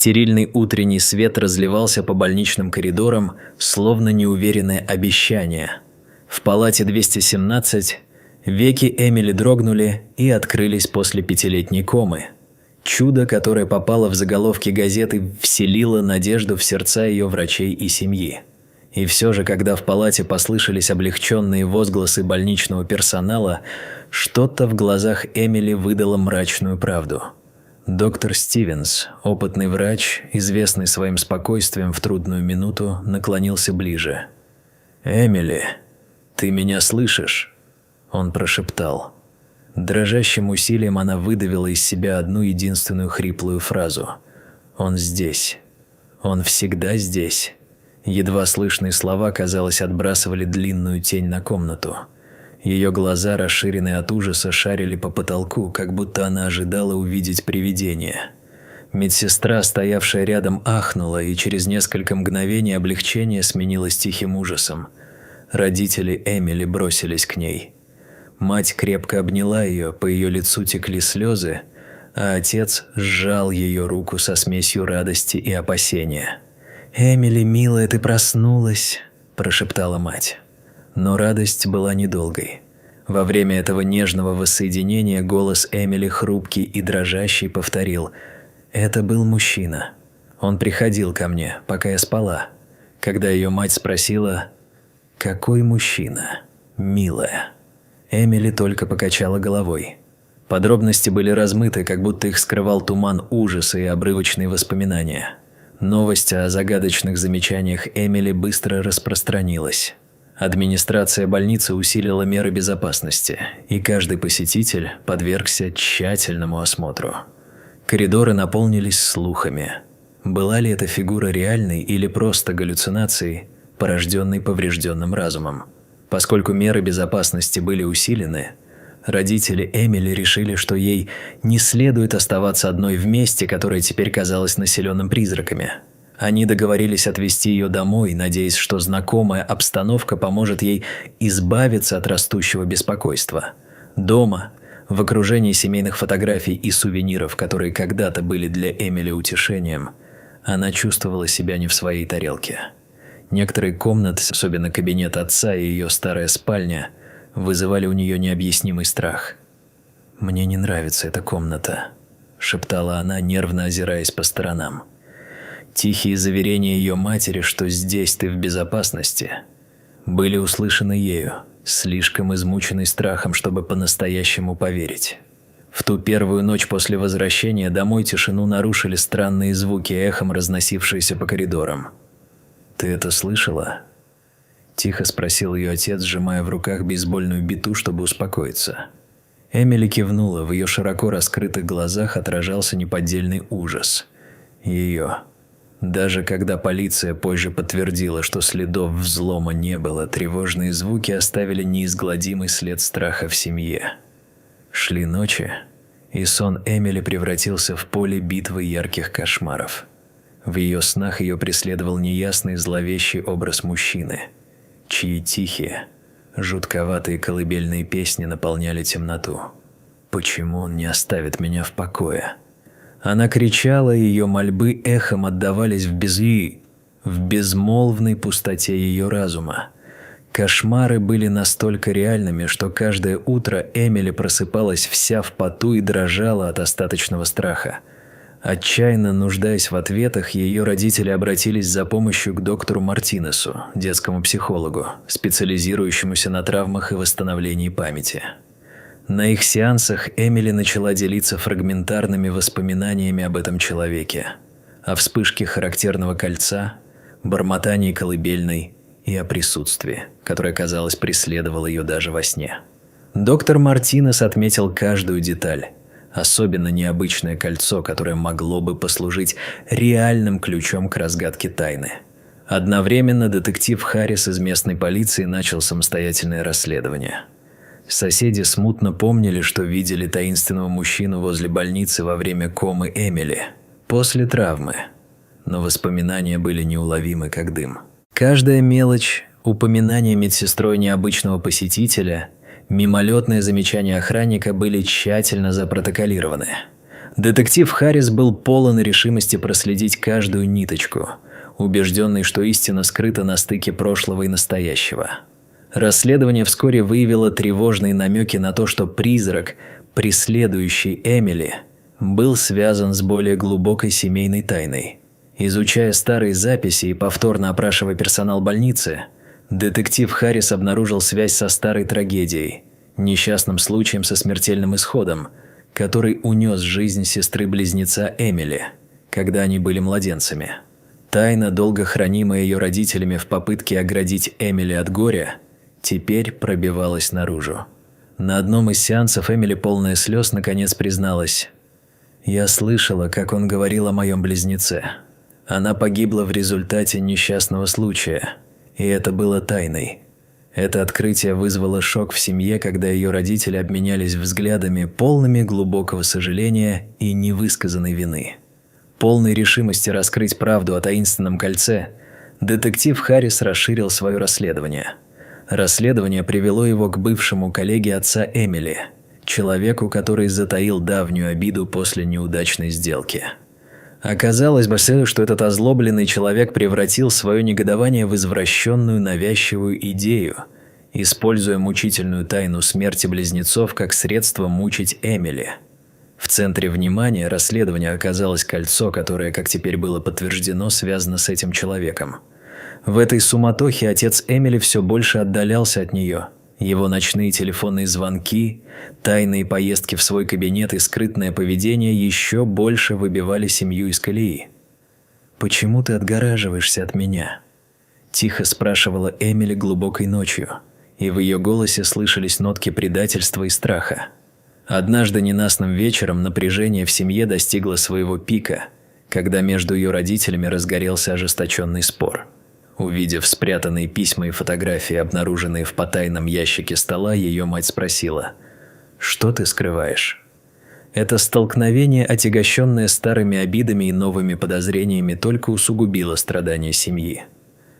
Стерильный утренний свет разливался по больничным коридорам, словно неуверенное обещание. В палате 217 веки Эмили дрогнули и открылись после 5-летней комы. Чудо, которое попало в заголовки газеты, вселило надежду в сердца ее врачей и семьи. И все же, когда в палате послышались облегченные возгласы больничного персонала, что-то в глазах Эмили выдало мрачную правду. Доктор Стивенс, опытный врач, известный своим спокойствием в трудную минуту, наклонился ближе. «Эмили, ты меня слышишь?» Он прошептал. Дрожащим усилием она выдавила из себя одну единственную хриплую фразу. «Он здесь. Он всегда здесь». Едва слышные слова, казалось, отбрасывали длинную тень на комнату. Ее глаза, расширенные от ужаса, шарили по потолку, как будто она ожидала увидеть привидение. Медсестра, стоявшая рядом, ахнула, и через несколько мгновений облегчение сменилось тихим ужасом. Родители Эмили бросились к ней. Мать крепко обняла ее, по ее лицу текли слезы, а отец сжал ее руку со смесью радости и опасения. «Эмили, милая, ты проснулась», – прошептала мать. Но радость была недолгой. Во время этого нежного воссоединения голос Эмили, хрупкий и дрожащий, повторил: «Это был мужчина. Он приходил ко мне, пока я спала». Когда ее мать спросила: «Какой мужчина, милая?» Эмили только покачала головой. Подробности были размыты, как будто их скрывал туман ужаса и обрывочные воспоминания. Новость о загадочных замечаниях Эмили быстро распространилась. Администрация больницы усилила меры безопасности, и каждый посетитель подвергся тщательному осмотру. Коридоры наполнились слухами. Была ли эта фигура реальной или просто галлюцинацией, порожденной поврежденным разумом? Поскольку меры безопасности были усилены, родители Эмили решили, что ей не следует оставаться одной в месте, которое теперь казалось населенным призраками. Они договорились отвезти ее домой, надеясь, что знакомая обстановка поможет ей избавиться от растущего беспокойства. Дома, в окружении семейных фотографий и сувениров, которые когда-то были для Эмили утешением, она чувствовала себя не в своей тарелке. Некоторые комнаты, особенно кабинет отца и ее старая спальня, вызывали у нее необъяснимый страх. «Мне не нравится эта комната», – шептала она, нервно озираясь по сторонам. Тихие заверения ее матери, что здесь ты в безопасности, были услышаны ею, слишком измученной страхом, чтобы по-настоящему поверить. В ту первую ночь после возвращения домой тишину нарушили странные звуки, эхом разносившиеся по коридорам. «Ты это слышала?» – тихо спросил ее отец, сжимая в руках бейсбольную биту, чтобы успокоиться. Эмили кивнула, в ее широко раскрытых глазах отражался неподдельный ужас. Ее. Даже когда полиция позже подтвердила, что следов взлома не было, тревожные звуки оставили неизгладимый след страха в семье. Шли ночи, и сон Эмили превратился в поле битвы ярких кошмаров. В ее снах ее преследовал неясный зловещий образ мужчины, чьи тихие, жутковатые колыбельные песни наполняли темноту. «Почему он не оставит меня в покое?» Она кричала, и ее мольбы эхом отдавались в безмолвной пустоте ее разума. Кошмары были настолько реальными, что каждое утро Эмили просыпалась вся в поту и дрожала от остаточного страха. Отчаянно нуждаясь в ответах, ее родители обратились за помощью к доктору Мартинесу, детскому психологу, специализирующемуся на травмах и восстановлении памяти. На их сеансах Эмили начала делиться фрагментарными воспоминаниями об этом человеке, о вспышке характерного кольца, бормотании колыбельной и о присутствии, которое, казалось, преследовало ее даже во сне. Доктор Мартинес отметил каждую деталь, особенно необычное кольцо, которое могло бы послужить реальным ключом к разгадке тайны. Одновременно детектив Харрис из местной полиции начал самостоятельное расследование. Соседи смутно помнили, что видели таинственного мужчину возле больницы во время комы Эмили, после травмы, но воспоминания были неуловимы, как дым. Каждая мелочь, упоминание медсестрой необычного посетителя, мимолетные замечания охранника были тщательно запротоколированы. Детектив Харрис был полон решимости проследить каждую ниточку, убежденный, что истина скрыта на стыке прошлого и настоящего. Расследование вскоре выявило тревожные намеки на то, что призрак, преследующий Эмили, был связан с более глубокой семейной тайной. Изучая старые записи и повторно опрашивая персонал больницы, детектив Харрис обнаружил связь со старой трагедией, несчастным случаем со смертельным исходом, который унес жизнь сестры-близнеца Эмили, когда они были младенцами. Тайна, долго хранимая ее родителями в попытке оградить Эмили от горя, теперь пробивалась наружу. На одном из сеансов Эмили, полная слез, наконец призналась: «Я слышала, как он говорил о моем близнеце. Она погибла в результате несчастного случая, и это было тайной». Это открытие вызвало шок в семье, когда ее родители обменялись взглядами, полными глубокого сожаления и невысказанной вины. Полной решимости раскрыть правду о таинственном кольце, детектив Харрис расширил свое расследование. Расследование привело его к бывшему коллеге отца Эмили, человеку, который затаил давнюю обиду после неудачной сделки. Оказалось бы, что этот озлобленный человек превратил свое негодование в извращенную навязчивую идею, используя мучительную тайну смерти близнецов как средство мучить Эмили. В центре внимания расследования оказалось кольцо, которое, как теперь было подтверждено, связано с этим человеком. В этой суматохе отец Эмили все больше отдалялся от нее. Его ночные телефонные звонки, тайные поездки в свой кабинет и скрытное поведение еще больше выбивали семью из колеи. «Почему ты отгораживаешься от меня?» – тихо спрашивала Эмили глубокой ночью, и в ее голосе слышались нотки предательства и страха. Однажды ненастным вечером напряжение в семье достигло своего пика, когда между ее родителями разгорелся ожесточенный спор. Увидев спрятанные письма и фотографии, обнаруженные в потайном ящике стола, ее мать спросила: «Что ты скрываешь?» Это столкновение, отягощенное старыми обидами и новыми подозрениями, только усугубило страдания семьи.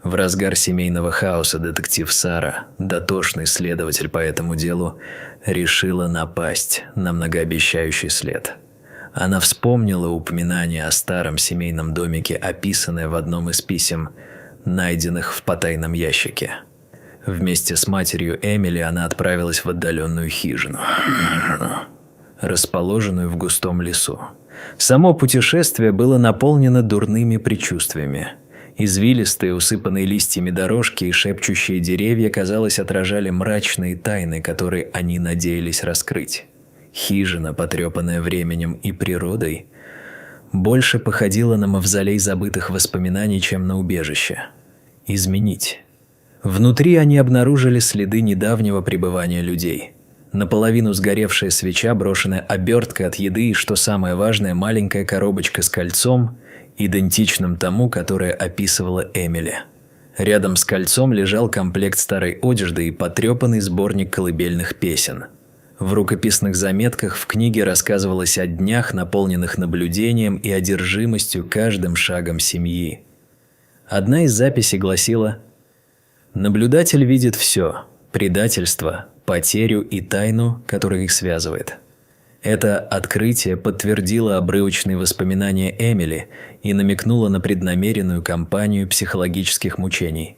В разгар семейного хаоса детектив Сара, дотошный следователь по этому делу, решила напасть на многообещающий след. Она вспомнила упоминание о старом семейном домике, описанное в одном из писем, найденных в потайном ящике. Вместе с матерью Эмили она отправилась в отдаленную хижину, расположенную в густом лесу. Само путешествие было наполнено дурными предчувствиями. Извилистые, усыпанные листьями дорожки и шепчущие деревья, казалось, отражали мрачные тайны, которые они надеялись раскрыть. Хижина, потрепанная временем и природой, больше походила на мавзолей забытых воспоминаний, чем на убежище. Изменить. Внутри они обнаружили следы недавнего пребывания людей. Наполовину сгоревшая свеча, брошенная обертка от еды и, что самое важное, маленькая коробочка с кольцом, идентичным тому, которое описывала Эмили. Рядом с кольцом лежал комплект старой одежды и потрепанный сборник колыбельных песен. В рукописных заметках в книге рассказывалось о днях, наполненных наблюдением и одержимостью каждым шагом семьи. Одна из записей гласила: «Наблюдатель видит все – предательство, потерю и тайну, которая их связывает». Это открытие подтвердило обрывочные воспоминания Эмили и намекнуло на преднамеренную кампанию психологических мучений.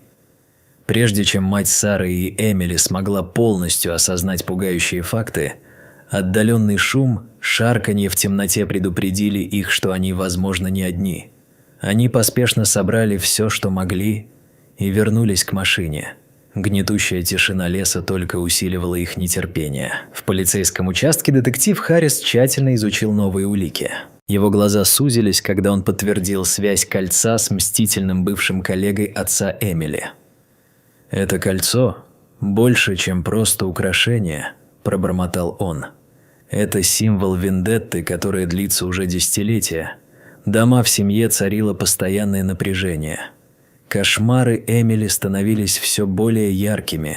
Прежде чем мать Сары и Эмили смогла полностью осознать пугающие факты, отдаленный шум, шарканье в темноте предупредили их, что они, возможно, не одни. Они поспешно собрали все, что могли, и вернулись к машине. Гнетущая тишина леса только усиливала их нетерпение. В полицейском участке детектив Харрис тщательно изучил новые улики. Его глаза сузились, когда он подтвердил связь кольца с мстительным бывшим коллегой отца Эмили. «Это кольцо больше, чем просто украшение», – пробормотал он. «Это символ вендетты, которая длится уже десятилетия. Дома в семье царило постоянное напряжение. Кошмары Эмили становились все более яркими,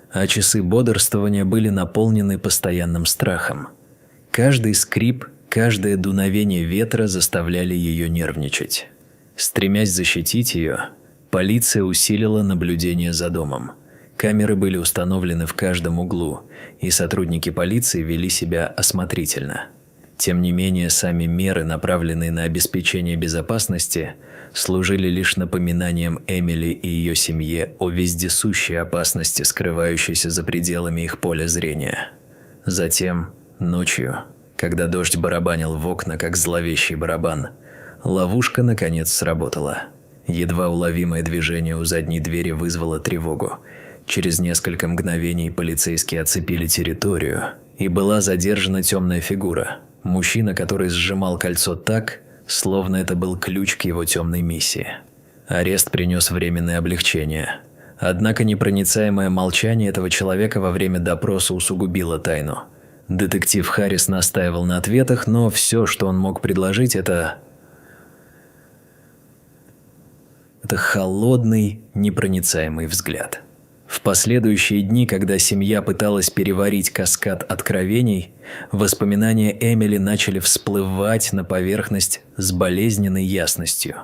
а часы бодрствования были наполнены постоянным страхом. Каждый скрип, каждое дуновение ветра заставляли ее нервничать. Стремясь защитить ее, полиция усилила наблюдение за домом. Камеры были установлены в каждом углу, и сотрудники полиции вели себя осмотрительно. Тем не менее, сами меры, направленные на обеспечение безопасности, служили лишь напоминанием Эмили и ее семье о вездесущей опасности, скрывающейся за пределами их поля зрения. Затем, ночью, когда дождь барабанил в окна, как зловещий барабан, ловушка наконец сработала. Едва уловимое движение у задней двери вызвало тревогу. Через несколько мгновений полицейские оцепили территорию, и была задержана темная фигура. Мужчина, который сжимал кольцо так, словно это был ключ к его темной миссии. Арест принес временное облегчение. Однако непроницаемое молчание этого человека во время допроса усугубило тайну. Детектив Харрис настаивал на ответах, но все, что он мог предложить, это холодный, непроницаемый взгляд. В последующие дни, когда семья пыталась переварить каскад откровений, воспоминания Эмили начали всплывать на поверхность с болезненной ясностью.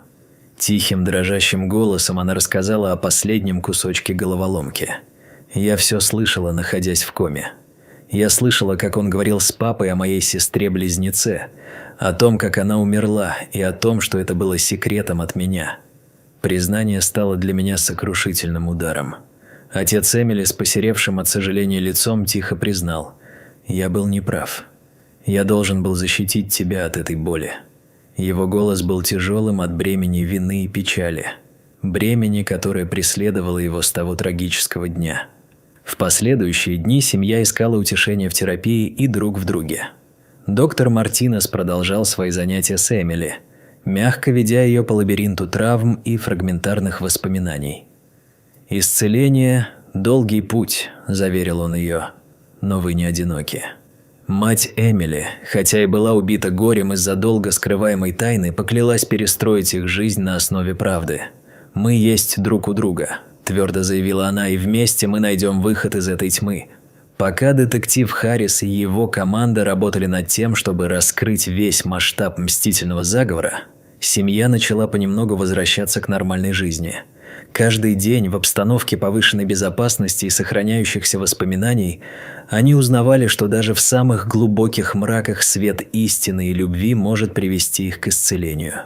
Тихим, дрожащим голосом она рассказала о последнем кусочке головоломки. Я все слышала, находясь в коме. Я слышала, как он говорил с папой о моей сестре-близнеце, о том, как она умерла, и о том, что это было секретом от меня. Признание стало для меня сокрушительным ударом. Отец Эмили с посеревшим от сожаления лицом тихо признал: «Я был неправ. Я должен был защитить тебя от этой боли». Его голос был тяжелым от бремени вины и печали. Бремени, которое преследовало его с того трагического дня. В последующие дни семья искала утешения в терапии и друг в друге. Доктор Мартинес продолжал свои занятия с Эмили, мягко ведя ее по лабиринту травм и фрагментарных воспоминаний. «Исцеление – долгий путь», – заверил он ее, – «но вы не одиноки». Мать Эмили, хотя и была убита горем из-за долго скрываемой тайны, поклялась перестроить их жизнь на основе правды. «Мы есть друг у друга», – твердо заявила она, – «и вместе мы найдем выход из этой тьмы». Пока детектив Харрис и его команда работали над тем, чтобы раскрыть весь масштаб мстительного заговора, семья начала понемногу возвращаться к нормальной жизни. Каждый день в обстановке повышенной безопасности и сохраняющихся воспоминаний они узнавали, что даже в самых глубоких мраках свет истины и любви может привести их к исцелению.